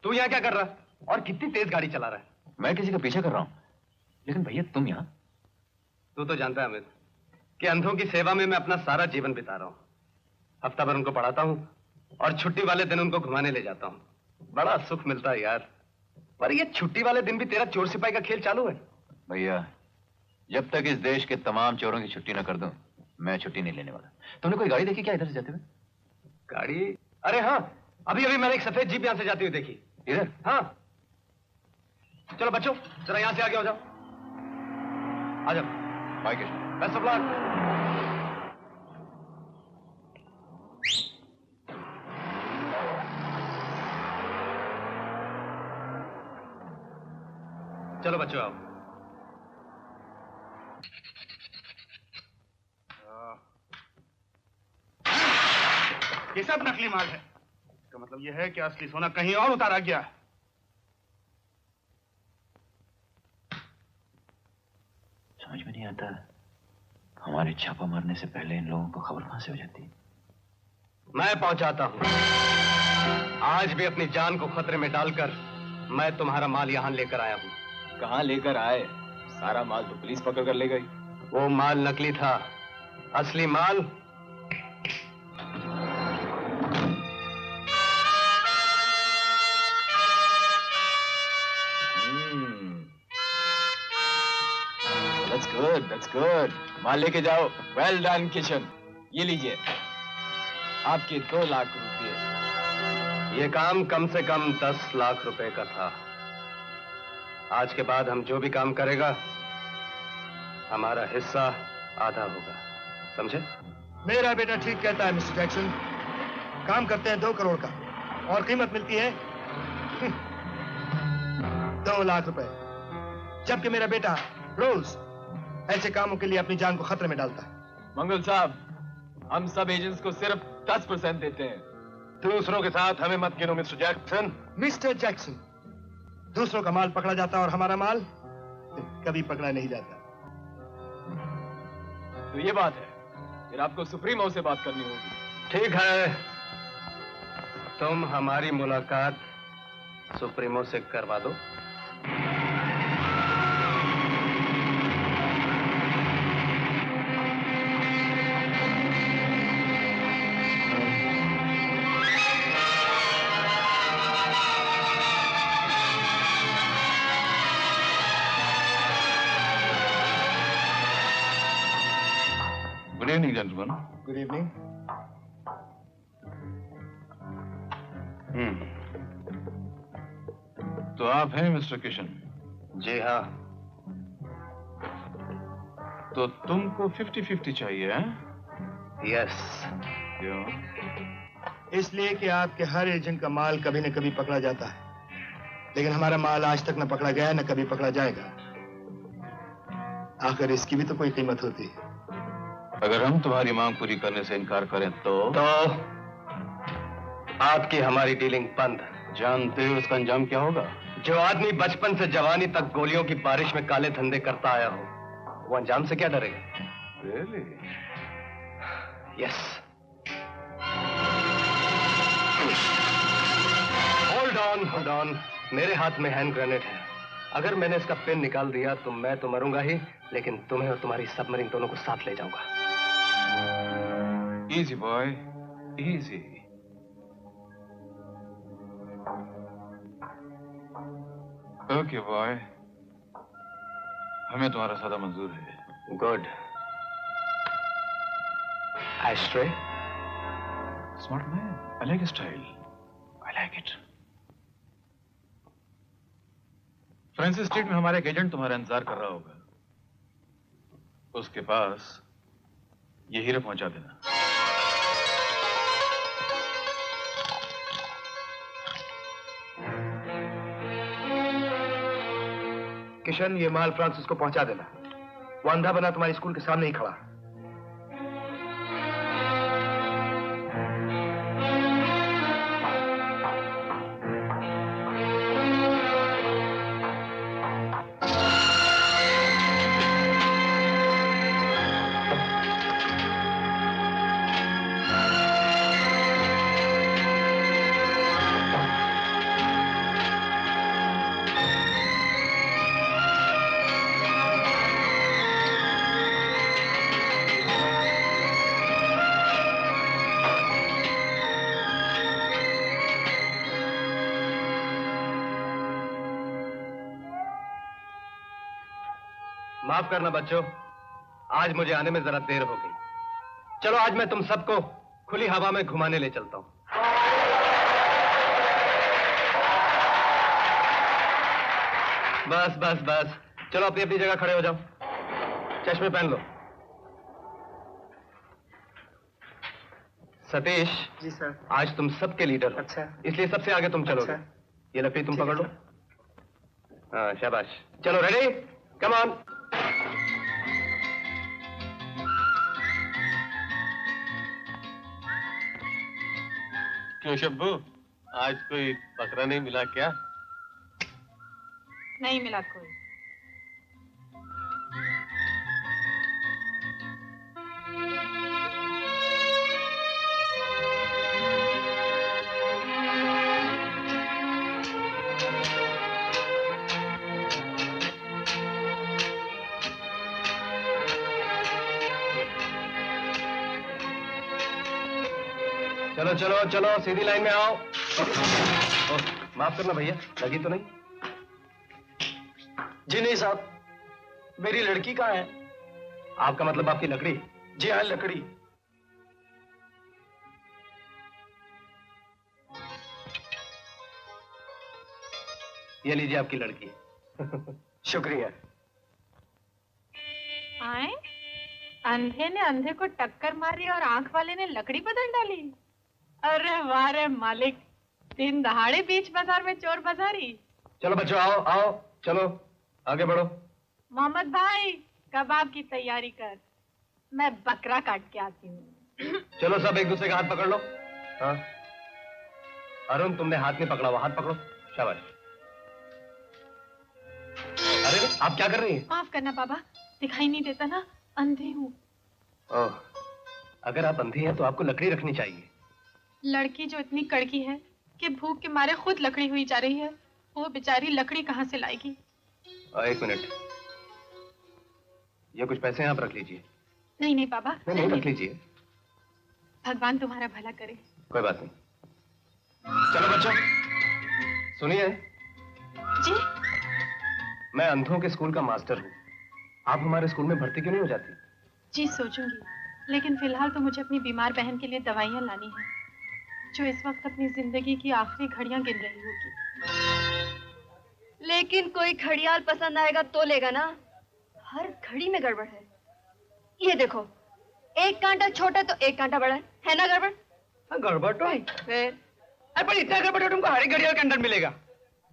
तू यहाँ क्या कर रहा है? और कितनी तेज गाड़ी चला रहा है? मैं किसी का पीछा कर रहा हूँ, लेकिन भैया तुम यहाँ। तू तो जानता है अमित कि अंधों की सेवा में मैं अपना सारा जीवन बिता रहा हूँ। हफ्ता भर उनको पढ़ाता हूँ और छुट्टी वाले दिन उनको घुमाने ले जाता हूँ। बड़ा सुख मिलता है यार। पर ये छुट्टी वाले दिन भी तेरा चोर सिपाही का खेल चालू है। भैया जब तक इस देश के तमाम चोरों की छुट्टी न कर दूं, मैं छुट्टी नहीं लेने वाला। तुमने कोई गाड़ी देखी क्या इधर से जाते हुए? गाड़ी? अरे हाँ, अभी अभी मैंने एक सफेद जीप यहाँ से जाती हुई देखी। इधर? हाँ। चलो बच्चों, जरा यहाँ से आगे हो जाओ। आ जाओ। Bye Krishna. Best of luck. चलो बच्चों आओ। ये सब नकली माल है। इसका मतलब यह है कि असली सोना कहीं और उतारा गया है। समझ में नहीं आता, हमारे छापा मारने से पहले इन लोगों को खबर कहां से हो जाती? मैं पहुंचाता हूं। आज भी अपनी जान को खतरे में डालकर मैं तुम्हारा माल यहां लेकर आया हूं। कहां लेकर आए? सारा माल तो पुलिस पकड़ कर ले गई। वो माल नकली था, असली माल That's good. माल लेके जाओ। Well done, Kishan. ये लीजिए, आपके 2 लाख रुपए। ये काम कम से कम 10 लाख रुपए का था। आज के बाद हम जो भी काम करेगा, हमारा हिस्सा आधा होगा, समझे? मेरा बेटा ठीक कहता है मिस्टर जैक्सन। काम करते हैं 2 करोड़ का और कीमत मिलती है 2 लाख रुपए। जबकि मेरा बेटा रोज ऐसे कामों के लिए अपनी जान को खतरे में डालता है। मंगल साहब, हम सब एजेंट्स को सिर्फ 10% देते हैं। दूसरों के साथ हमें मत गिनो मिस्टर जैक्सन। मिस्टर जैक्सन, दूसरों का माल पकड़ा जाता और हमारा माल कभी पकड़ा नहीं जाता। तो ये बात है, फिर आपको सुप्रीमो से बात करनी होगी। ठीक है, तुम हमारी मुलाकात सुप्रीमो से करवा दो। Good evening, gentlemen. Good evening. तो आप हैं मिस्टर किशन? जी हाँ। तो तुमको 50-50 चाहिए, हैं? यस। क्यों? इसलिए कि आपके हर एजेंट का माल कभी न कभी पकड़ा जाता है, लेकिन हमारा माल आज तक न पकड़ा गया न कभी पकड़ा जाएगा। आखिर इसकी भी तो कोई कीमत होती है। अगर हम तुम्हारी मांग पूरी करने से इनकार करें तो आपकी हमारी डीलिंग बंद। जानते हो उसका अंजाम क्या होगा? जो आदमी बचपन से जवानी तक गोलियों की बारिश में काले धंधे करता आया हो, वो अंजाम से क्या डरेगा? Really? यस। Hold on. मेरे हाथ में हैंड ग्रेनेड है। अगर मैंने इसका पिन निकाल दिया तो मैं तो मरूंगा ही, लेकिन तुम्हें और तुम्हारी सबमरीन दोनों को साथ ले जाऊंगा। Easy boy, easy. Okay boy, हमें तुम्हारा सदा मंजूर है। Good. Ashtray? Smart man. I like his style. I like it. Francis street में हमारा एक एजेंट तुम्हारा इंतजार कर रहा होगा। उसके पास ये हीरे पहुंचा देना। किशन, ये माल फ्रांसिस को पहुंचा देना। वो अंधा बना तुम्हारे स्कूल के सामने ही खड़ा। माफ करना बच्चों, आज मुझे आने में जरा देर हो गई। चलो आज मैं तुम सबको खुली हवा में घुमाने ले चलता हूं। बस बस बस, चलो अपनी अपनी जगह खड़े हो जाओ। चश्मे पहन लो। सतीश। जी सर। आज तुम सबके लीडर हो। अच्छा। इसलिए सबसे आगे तुम चलोगे। अच्छा। ये लकड़ी तुम पकड़ लो। हाँ शाबाश। चलो रेडी, कम ऑन। क्यों शब्बू, आज कोई बकरा नहीं मिला क्या? नहीं मिला कोई। चलो चलो चलो, सीधी लाइन में आओ। ओह, माफ करना भैया, लगी तो नहीं? जी नहीं साहब, मेरी लड़की कहाँ है? आपका मतलब आपकी लकड़ी? जी हाँ, लकड़ी। ये लीजिए आपकी लड़की। शुक्रिया। आए? अंधे ने अंधे को टक्कर मारी और आंख वाले ने लकड़ी बदल डाली। अरे वाह रे मालिक, दिन दहाड़े बीच बाजार में चोर बाजारी। चलो बच्चों, आओ आओ, चलो आगे बढ़ो। मोहम्मद भाई, कबाब की तैयारी कर, मैं बकरा काट के आती हूँ। चलो सब एक दूसरे का हाथ पकड़ लो। हाँ अरुण, तुमने हाथ नहीं पकड़ा हुआ, हाथ पकड़ो। शाबाश। अरे आप क्या कर रही हैं? माफ करना बाबा, दिखाई नहीं देता ना, अंधी हूँ। ओह, अगर आप अंधी हैं तो आपको लकड़ी रखनी चाहिए। लड़की जो इतनी कड़की है कि भूख के मारे खुद लकड़ी हुई जा रही है, वो बेचारी लकड़ी कहाँ से लाएगी? एक मिनट, ये कुछ पैसे यहाँ पर रख लीजिए। नहीं नहीं बाबा, नहीं रख लीजिए। भगवान तुम्हारा भला करे। कोई बात नहीं। चलो बच्चों, सुनिए। जी? मैं अंधों के स्कूल का मास्टर हूँ। आप हमारे स्कूल में भर्ती क्यों नहीं हो जाती? जी सोचूंगी, लेकिन फिलहाल तो मुझे अपनी बीमार बहन के लिए दवाइयाँ लानी हैं, जो इस वक्त अपनी जिंदगी की आखिरी घड़ियां गिन रही होगी। लेकिन कोई घड़ियाल पसंद आएगा तो लेगा ना, हर घड़ी में गड़बड़ है। ये देखो, एक कांटा छोटा तो एक कांटा बड़ा है ना गड़बड़? हाँ गड़बड़ तो है। फिर अरे पर इतना गड़बड़ तो तुमको हर एक घड़ियाल के अंदर मिलेगा।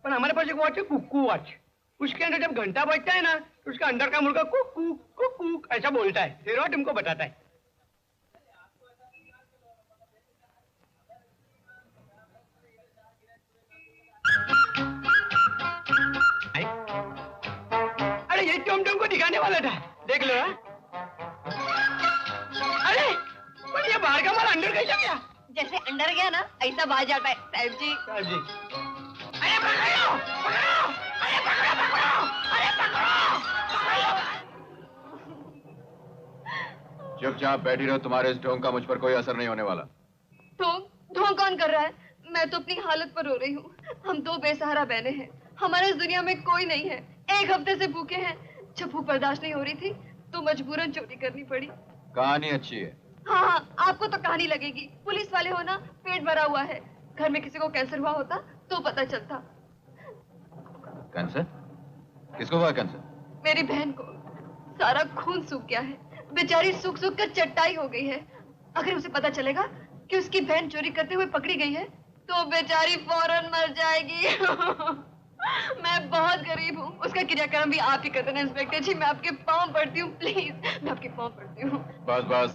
पर हमारे पास एक वॉच है, कुक्कू वॉच। उसके अंदर जब घंटा बजता है ना, तो उसका अंदर का मुर्गा कुकू कुकू ऐसा बोलता है, फिर वो तुमको बताता है। अरे ये तुमको दिखाने वाला था, देख लो। अरे पर ये बाहर का माल अंदर कैसा गया? जैसे अंदर गया ना, ऐसा बाहर जाता है। साहब जी, साहब जी, अरे पकड़ो पकड़ो, अरे पकड़ो पकड़ो, अरे पकड़ो पकड़ो। चुपचाप बैठी रहो, तुम्हारे इस ढोंग का मुझ पर कोई असर नहीं होने वाला। ढोंग ढोंग कौन कर रहा है? मैं तो अपनी हालत पर रो रही हूँ। हम दो बेसहारा बहने हैं, हमारे इस दुनिया में कोई नहीं है। एक हफ्ते से भूखे हैं। जब भूख बर्दाश्त नहीं हो रही थी तो मजबूरन चोरी करनी पड़ी। कहानी अच्छी है। हाँ हाँ, आपको तो कहानी लगेगी। पुलिस वाले हो ना, पेट भरा हुआ है। घर में किसी को कैंसर हुआ होता तो पता चलता। कैंसर? किसको हुआ कैंसर? मेरी बहन को। सारा खून सूख गया है, बेचारी सूख सूख कर चट्टाई हो गई है। अगर उसे पता चलेगा कि उसकी बहन चोरी करते हुए पकड़ी गई है तो बेचारी फौरन मर जाएगी। मैं बहुत गरीब हूँ। उसका क्रियाक्रम भी आप ही करते ना इंस्पेक्टर जी। मैं आपके पाँव पड़ती हूँ, प्लीज, मैं आपके पाँव पड़ती हूँ। बस बस,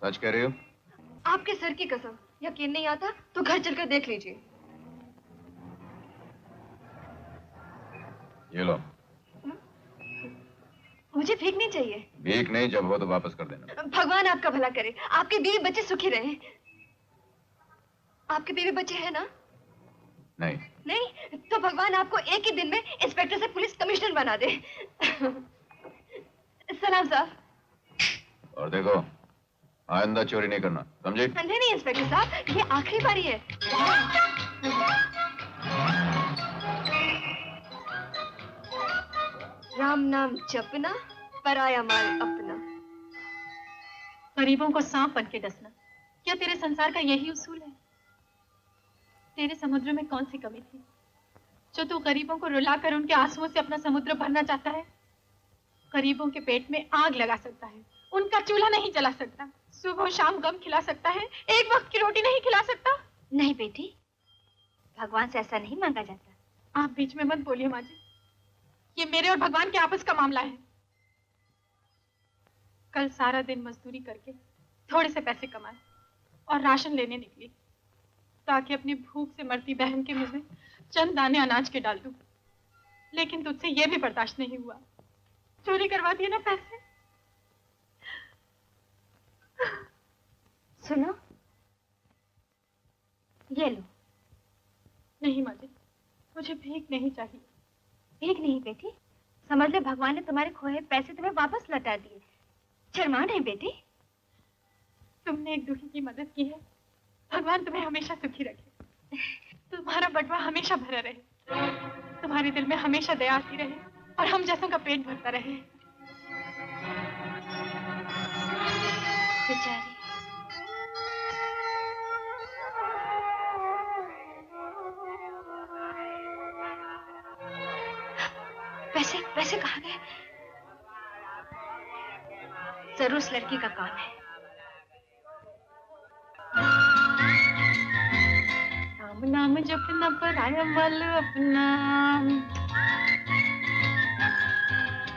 सच कह रही हो? आपके सर की कसम, यकीन नहीं आता तो घर चलकर देख लीजिए। ये लो। मुझे भीख नहीं चाहिए। भीख नहीं, जब हो तो वापस कर देना। भगवान आपका भला करे, आपके बीवी बच्चे सुखी रहे। आपके बीवी बच्चे हैं ना? नहीं। नहीं तो भगवान आपको एक ही दिन में इंस्पेक्टर से पुलिस कमिश्नर बना दे। सलाम साहब। और देखो, आइंदा चोरी नहीं करना, समझे? नहीं नहीं इंस्पेक्टर साहब, ये आखिरी बारी है। राम नाम जपना, पराया माल अपना। गरीबों को सांप बन के डसना, क्या तेरे संसार का यही उसूल है? तेरे समुद्र में कौन सी कमी थी जो तू गरीबों को रुलाकर उनके आंसुओं से अपना समुद्र भरना चाहता है? गरीबों के पेट में आग लगा सकता है, उनका चूल्हा नहीं जला सकता, सुबह शाम गम खिला सकता है, एक वक्त की रोटी नहीं खिला सकता। नहीं बेटी, भगवान से ऐसा नहीं मांगा जाता। आप बीच में मत बोलिए माँ जी, ये मेरे और भगवान के आपस का मामला है। कल सारा दिन मजदूरी करके थोड़े से पैसे कमाए और राशन लेने निकली ताकि अपनी भूख से मरती बहन के मुंह में चंद दाने अनाज के डाल दूं, लेकिन तुझसे ये भी बर्दाश्त नहीं हुआ। चोरी करवा दिए ना पैसे। सुनो, ये लो। नहीं माँ जी, मुझे भीख नहीं चाहिए। भीख नहीं बेटी, समझ ले भगवान ने तुम्हारे खोए पैसे तुम्हें वापस लौटा दिए। शर्मा नहीं बेटी। तुमने एक दुखी की मदद की है, भगवान तुम्हें हमेशा सुखी रखे, तुम्हारा बटवा हमेशा भरा रहे, तुम्हारे दिल में हमेशा दया आती रहे और हम जैसों का पेट भरता रहे। बेचारी। पैसे कहाँ गए? जरूर उस लड़की का काम है। राम नाम जपना, पराया माल अपना।